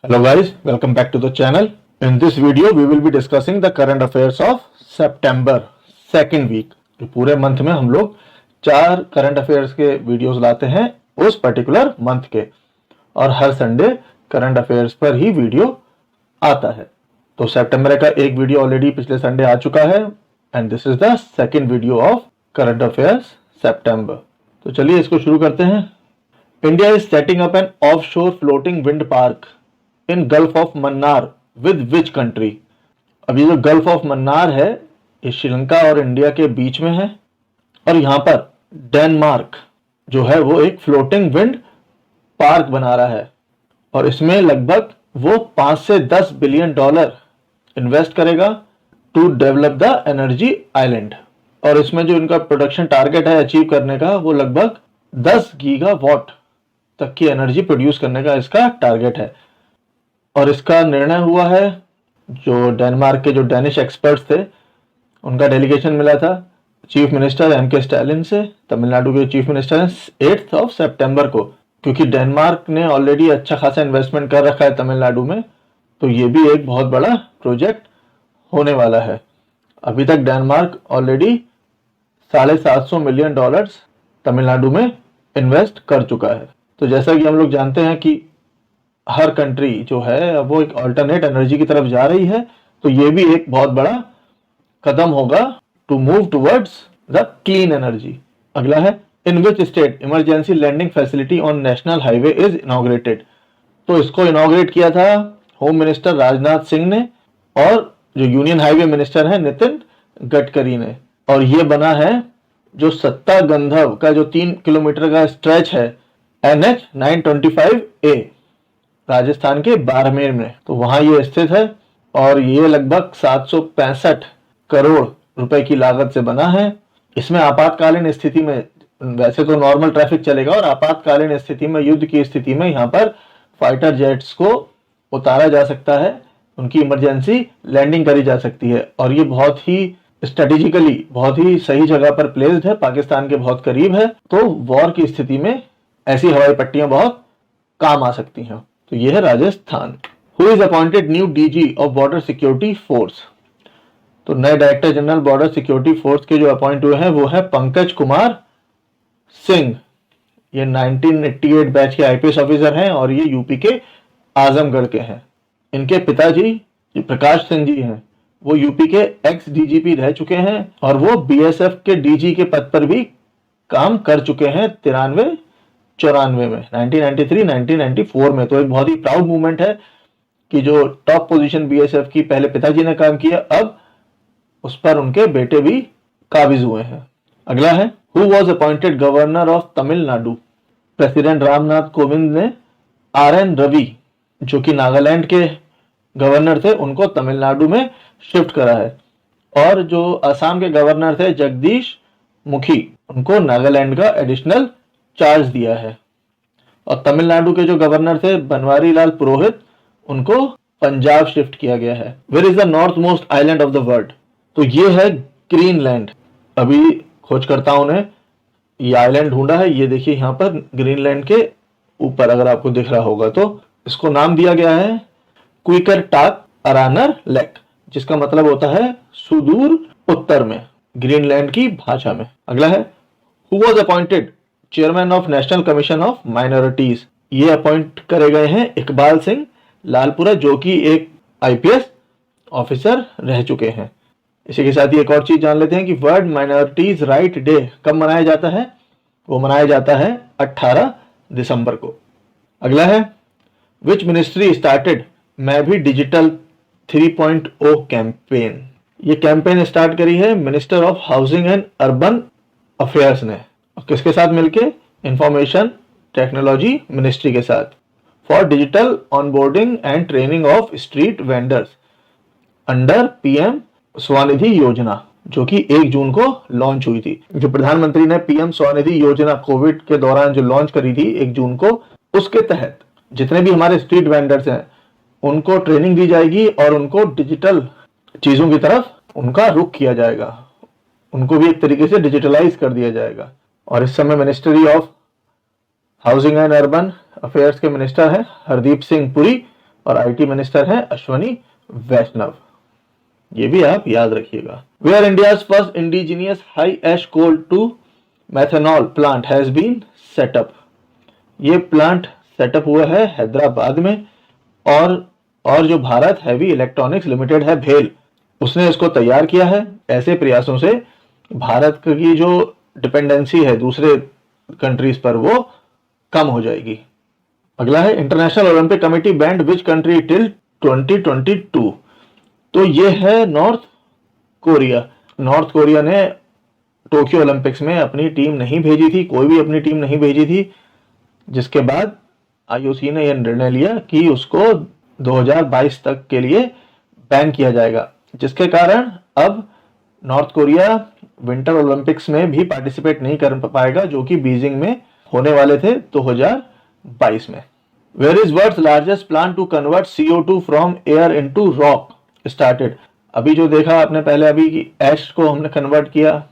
Hello guys, welcome back to the channel. In this video, we will be discussing the current affairs of September second week. तो पूरे month में हम लोग 4 current affairs के videos लाते हैं उस particular month के, और हर संडे करंट अफेयर्स पर ही वीडियो आता है। तो सितंबर का एक वीडियो ऑलरेडी पिछले संडे आ चुका है and this is the second video of current affairs सितंबर। तो चलिए इसको शुरू करते हैं। India is setting up an offshore floating wind park in Gulf of Mannar with which country. अब ये जो गल्फ ऑफ मन्नार है ये श्रीलंका और इंडिया के बीच में है, और यहाँ पर डेनमार्क जो है वो एक फ्लोटिंग विंड पार्क बना रहा है, और इसमें लगभग वो 5 से 10 बिलियन डॉलर इन्वेस्ट करेगा to develop the energy island. और इसमें जो इनका प्रोडक्शन टारगेट है अचीव करने का वो लगभग 10 गीगावाट तक की एनर्जी प्रोड्यूस करने का इसका टारगेट है। और इसका निर्णय हुआ है, जो डेनमार्क के जो डेनिश एक्सपर्ट्स थे उनका डेलीगेशन मिला था चीफ मिनिस्टर एम.के. स्टालिन से, तमिलनाडु के चीफ मिनिस्टर हैं 8 सितंबर को, क्योंकि डेनमार्क ने ऑलरेडी अच्छा खासा इन्वेस्टमेंट कर रखा है तमिलनाडु में, तो ये भी एक बहुत बड़ा प्रोजेक्ट होने वाला है। अभी तक डेनमार्क ऑलरेडी $750 मिलियन तमिलनाडु में इन्वेस्ट कर चुका है। तो जैसा कि हम लोग जानते हैं कि हर कंट्री जो है वो एक अल्टरनेट एनर्जी की तरफ जा रही है, तो ये भी एक बहुत बड़ा कदम होगा to move towards the clean energy. अगला है, in which state emergency landing facility on national highway is inaugurated. तो इसको इनॉग्रेट किया था होम मिनिस्टर राजनाथ सिंह ने और जो यूनियन हाईवे मिनिस्टर है नितिन गडकरी ने, और ये बना है जो सत्ता गंधव का जो 3 किलोमीटर का स्ट्रेच है NH 925A राजस्थान के बाड़मेर में, तो वहां ये स्थित है, और ये लगभग 765 करोड़ रुपए की लागत से बना है। इसमें आपातकालीन स्थिति में, वैसे तो नॉर्मल ट्रैफिक चलेगा, और आपातकालीन स्थिति में, युद्ध की स्थिति में यहाँ पर फाइटर जेट्स को उतारा जा सकता है, उनकी इमरजेंसी लैंडिंग करी जा सकती है। और ये बहुत ही स्ट्रेटेजिकली बहुत ही सही जगह पर प्लेस्ड है, पाकिस्तान के बहुत करीब है, तो वॉर की स्थिति में ऐसी हवाई पट्टियां बहुत काम आ सकती हैं। तो यह है Rajasthan. Who is appointed new DG of border security force. तो नए director general border security force के जो अपॉइंट हुए हैं वो है पंकज कुमार सिंह। ये 1988 बैच के आईपीएस ऑफिसर हैं और ये यूपी के आजमगढ़ के हैं। इनके पिताजी प्रकाश सिंह जी हैं, वो यूपी के एक्स डीजीपी रह चुके हैं, और वो बीएसएफ के डीजी के पद पर भी काम कर चुके हैं 93-94 में, 1993-1994 में। तो एक बहुत ही प्राउड मूवमेंट है कि जो टॉप पोजीशन बीएसएफ की पहले पिताजी ने काम किया, अब उस पर उनके बेटे भी काबिज हुए हैं। अगला है, who was appointed governor of Tamil Nadu. President Ramnath Kovind ने RN रवि जो कि नागालैंड के गवर्नर थे उनको तमिलनाडु में शिफ्ट करा है, और जो असम के गवर्नर थे जगदीश मुखी उनको नागालैंड का एडिशनल चार्ज दिया है, और तमिलनाडु के जो गवर्नर थे बनवारी लाल पुरोहित उनको पंजाब शिफ्ट किया गया है। Where is the north most island of the world. तो ये है ग्रीनलैंड। अभी खोजकर्ताओं ने ये आइलैंड ढूंढा है, ये देखिए यहाँ पर ग्रीनलैंड के ऊपर, अगर आपको दिख रहा होगा तो इसको नाम दिया गया है क्विकरटाक अरानर लेक, जिसका मतलब होता है सुदूर उत्तर में, ग्रीनलैंड की भाषा में। अगला है, who was appointed chairman of national commission of minorities. ये अपॉइंट करे गए हैं इकबाल सिंह लालपुरा, जो कि एक आईपीएस ऑफिसर रह चुके हैं। इसी के साथ ही एक और चीज जान लेते हैं कि वर्ल्ड माइनॉरिटीज राइट डे कब मनाया जाता है। वो मनाया जाता है 18 दिसंबर को। अगला है, विच मिनिस्ट्री स्टार्टेड मैं भी डिजिटल 3.0 कैंपेन। ये कैंपेन स्टार्ट करी है minister of housing and urban affairs ने, किसके साथ मिलके, इंफॉर्मेशन टेक्नोलॉजी मिनिस्ट्री के साथ, for digital onboarding and training of street vendors under PM Svanidhi योजना, जो कि 1 जून को लॉन्च हुई थी। जो प्रधानमंत्री ने पीएम स्वनिधि योजना कोविड के दौरान जो लॉन्च करी थी 1 जून को, उसके तहत जितने भी हमारे स्ट्रीट वेंडर्स हैं उनको ट्रेनिंग दी जाएगी और उनको डिजिटल चीजों की तरफ उनका रुख किया जाएगा, उनको भी एक तरीके से डिजिटलाइज कर दिया जाएगा। और इस समय ministry of housing and urban affairs के मिनिस्टर हैं हरदीप सिंह पुरी, और आईटी मिनिस्टर हैं अश्वनी वैष्णव। ये भी आप याद रखिएगा। Where India's first indigenous high ash coal to methanol plant has been setup. ये प्लांट सेटअप हुआ है हैदराबाद में, और जो भारत हैवी इलेक्ट्रॉनिक्स लिमिटेड है भेल, उसने इसको तैयार किया है। ऐसे प्रयासों से भारत की जो डिपेंडेंसी है दूसरे कंट्रीज पर वो कम हो जाएगी। अगला है international Olympic committee band which country till 2022। तो ये है नॉर्थ कोरिया। नॉर्थ कोरिया ने टोक्यो ओलंपिक्स में अपनी टीम नहीं भेजी थी, कोई भी अपनी टीम नहीं भेजी थी, जिसके बाद आईओसी ने यह निर्णय लिया कि उसको 2022 तक के लिए बैन किया जाएगा, जिसके कारण अब नॉर्थ कोरिया विंटर ओलंपिक्स में भी पार्टिसिपेट नहीं कर पाएगा, जो कि बीजिंग में होने वाले थे 2022 में। Where is world's largest plant to convert CO2 from air into rock started. अभी जो देखा आपने पहले, अभी ऐश को हमने कन्वर्ट किया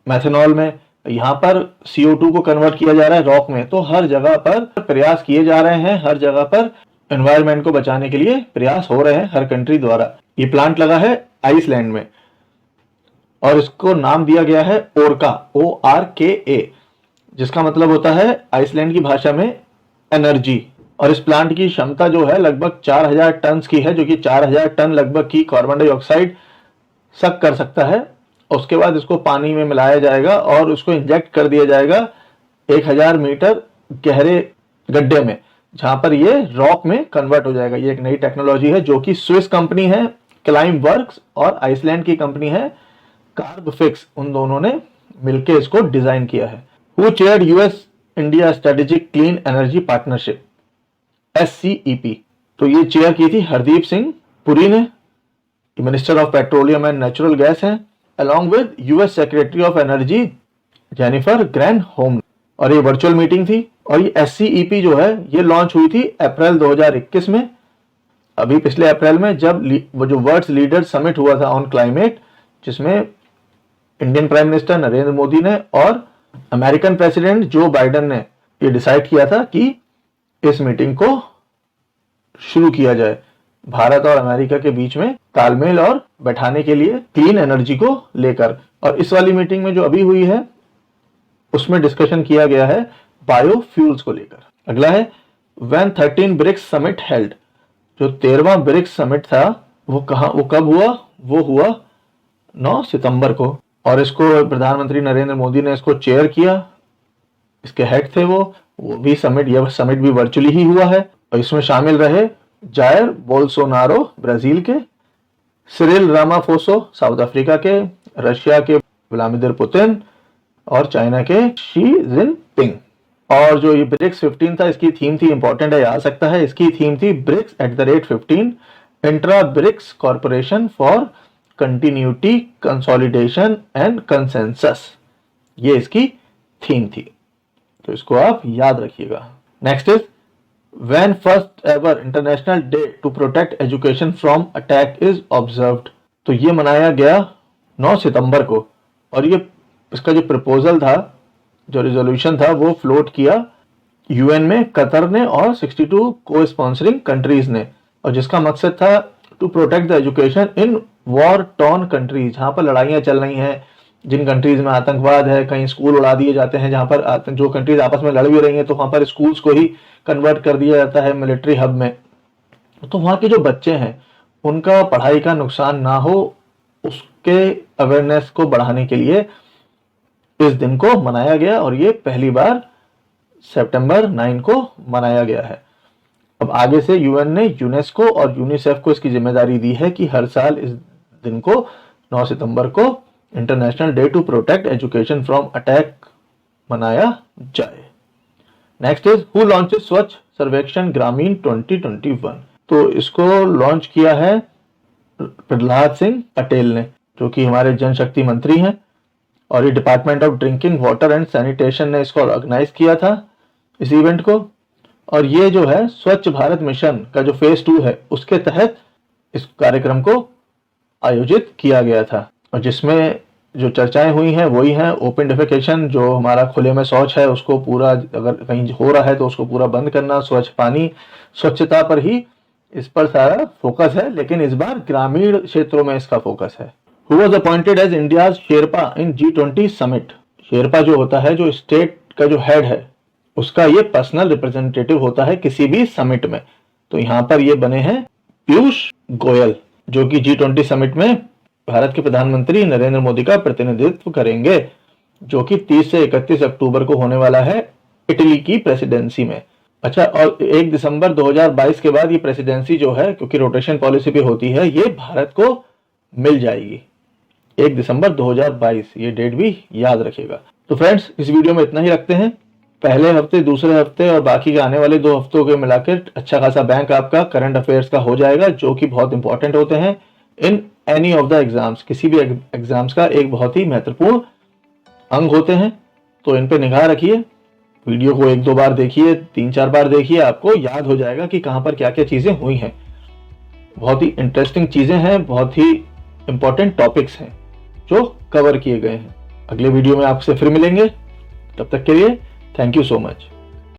मैथेनॉल में, यहाँ पर CO2 को कन्वर्ट किया जा रहा है रॉक में। तो हर जगह पर प्रयास किए जा रहे हैं, हर जगह पर एनवायरनमेंट को बचाने के लिए प्रयास हो रहे हैं हर कंट्री द्वारा। ये प्लांट लगा है आइसलैंड में और इसको नाम दिया गया है ओरका, ORKA, जिसका मतलब होता है आइसलैंड की भाषा में एनर्जी। और इस प्लांट की क्षमता जो है लगभग 4000 टन की है, जो कि 4000 टन लगभग की कार्बन डाइऑक्साइड सक कर सकता है। उसके बाद इसको पानी में मिलाया जाएगा और उसको इंजेक्ट कर दिया जाएगा 1000 मीटर गहरे गड्ढे में, जहां पर ये रॉक में कन्वर्ट हो जाएगा। ये एक नई टेक्नोलॉजी है जो कि स्विस कंपनी है क्लाइम वर्क्स और आइसलैंड की कंपनी है कार्बफिक्स, उन दोनों ने मिलकर इसको डिजाइन किया है। Who chaired US India strategic clean energy partnership SCEP। तो ये चेयर की थी हरदीप सिंह पुरी ने, minister of petroleum and natural gas है, along with US secretary of energy Jennifer Granholm. और ये वर्चुअल मीटिंग थी। और ये SCEP जो है ये लॉन्च हुई थी अप्रैल 2021 में, अभी पिछले अप्रैल में, जब वो जो वर्ल्ड लीडर समिट हुआ था ऑन क्लाइमेट, जिसमें Indian prime minister Narendra Modi ने और अमेरिकन प्रेसिडेंट जो बाइडेन ने ये डिसाइड किया था कि इस मीटिंग को शुरू किया जाए भारत और अमेरिका के बीच में तालमेल और बैठाने के लिए क्लीन एनर्जी को लेकर। और इस वाली मीटिंग में जो अभी हुई है उसमें डिस्कशन किया गया है बायोफ्यूल्स को लेकर। अगला है व्हेन 13 ब्रिक्स समिट हेल्ड। जो 13वां ब्रिक्स समिट था वो कब हुआ? वो हुआ 9 सितंबर को, और इसको प्रधानमंत्री नरेंद्र मोदी ने इसको चेयर किया, इसके हेड थे वो भी समिट, यह समिट भी वर्चुअली ही हुआ है। और इसमें शामिल रहे जायर बोल्सोनारो ब्राजील के, सिरिल रामाफोसो साउथ अफ्रीका के, रशिया के व्लादिमीर पुतिन और चाइना के शी जिनपिंग। और जो ये ब्रिक्स 15 था, इसकी थीम थी, इंपॉर्टेंट है, आ सकता है, इसकी थीम थी BRICS @15 intra BRICS corporation for continuity consolidation and consensus. ये इसकी थीम थी, तो इसको आप याद रखिएगा। Next is when first ever international day to protect education from attack is observed. तो ये मनाया गया 9 सितंबर को, और ये इसका जो प्रपोजल था, जो रिजोल्यूशन था, वो फ्लोट किया यूएन में कतर ने और 62 को स्पॉन्सरिंग कंट्रीज ने, और जिसका मकसद था to protect the education in war torn countries, जहां पर लड़ाइयां चल रही हैं, जिन कंट्रीज में आतंकवाद है, कहीं स्कूल उड़ा दिए जाते हैं, जहां पर जो कंट्रीज आपस में लड़ भी रही हैं तो वहां पर स्कूल्स को ही कन्वर्ट कर दिया जाता है मिलिट्री हब में। तो वहां के जो बच्चे हैं उनका पढ़ाई का नुकसान ना हो, उसके अवेयरनेस को बढ़ाने के लिए इस दिन को मनाया गया, और ये पहली बार सितंबर 9 को मनाया गया है। अब आगे से यूएन ने यूनेस्को और यूनिसेफ को इसकी जिम्मेदारी दी है कि हर साल इस दिन को 9 सितंबर को international day to protect education from attack मनाया जाए। नेक्स्ट इज हु लॉन्चेस स्वच्छ सर्वेक्षण ग्रामीण 2021। तो इसको लॉन्च किया है प्रहलाद सिंह पटेल ने, जो कि हमारे जन शक्ति मंत्री हैं, और ये department of drinking water and sanitation ने इसको ऑर्गेनाइज किया था इस इवेंट को। और ये जो है स्वच्छ भारत मिशन का जो फेज 2 है उसके तहत इस कार्यक्रम को आयोजित किया गया था, और जिसमें जो चर्चाएं हुई हैं वही हैं ओपन डिफेकेशन, जो हमारा खुले में शौच है उसको पूरा, अगर कहीं हो रहा है तो उसको पूरा बंद करना, स्वच्छ पानी, स्वच्छता पर ही इस पर सारा फोकस है, लेकिन इस बार ग्रामीण क्षेत्रों में इसका फोकस है। Who was appointed as India's Sherpa in G20 summit? Sherpa जो होता है, जो स्टेट का जो हेड है, उसका ये पर्सनल रिप्रेजेंटेटिव होता है किसी भी समिट में। तो यहाँ पर ये बने हैं पीयूष गोयल, जो कि G20 समिट में भारत के प्रधानमंत्री नरेंद्र मोदी का प्रतिनिधित्व करेंगे, जो कि 30 से 31 अक्टूबर को होने वाला है इटली की प्रेसिडेंसी में। अच्छा, और 1 दिसंबर 2022 के बाद ये प्रेसिडेंसी जो है, क्योंकि रोटेशन पॉलिसी भी होती है, ये भारत को मिल जाएगी 1 दिसंबर 2022। ये डेट भी याद रखिएगा। तो फ्रेंड्स, इस वीडियो में इतना ही रखते हैं। पहले हफ्ते, दूसरे हफ्ते और बाकी के आने वाले 2 हफ्तों के मिलाकर अच्छा खासा बैंक आपका करंट अफेयर्स का हो जाएगा, जो कि बहुत इंपॉर्टेंट होते हैं in any of the exams. किसी भी एग्जाम्स का एक बहुत ही महत्वपूर्ण अंग होते हैं, तो इन पे निगाह रखिए। वीडियो को 1-2 बार देखिए, 3-4 बार देखिए, आपको याद हो जाएगा कि कहां पर क्या क्या चीजें हुई हैं। बहुत ही इंटरेस्टिंग चीजें हैं, बहुत ही इंपॉर्टेंट टॉपिक्स हैं जो कवर किए गए हैं। अगले वीडियो में आपसे फिर मिलेंगे, तब तक के लिए थैंक यू सो मच।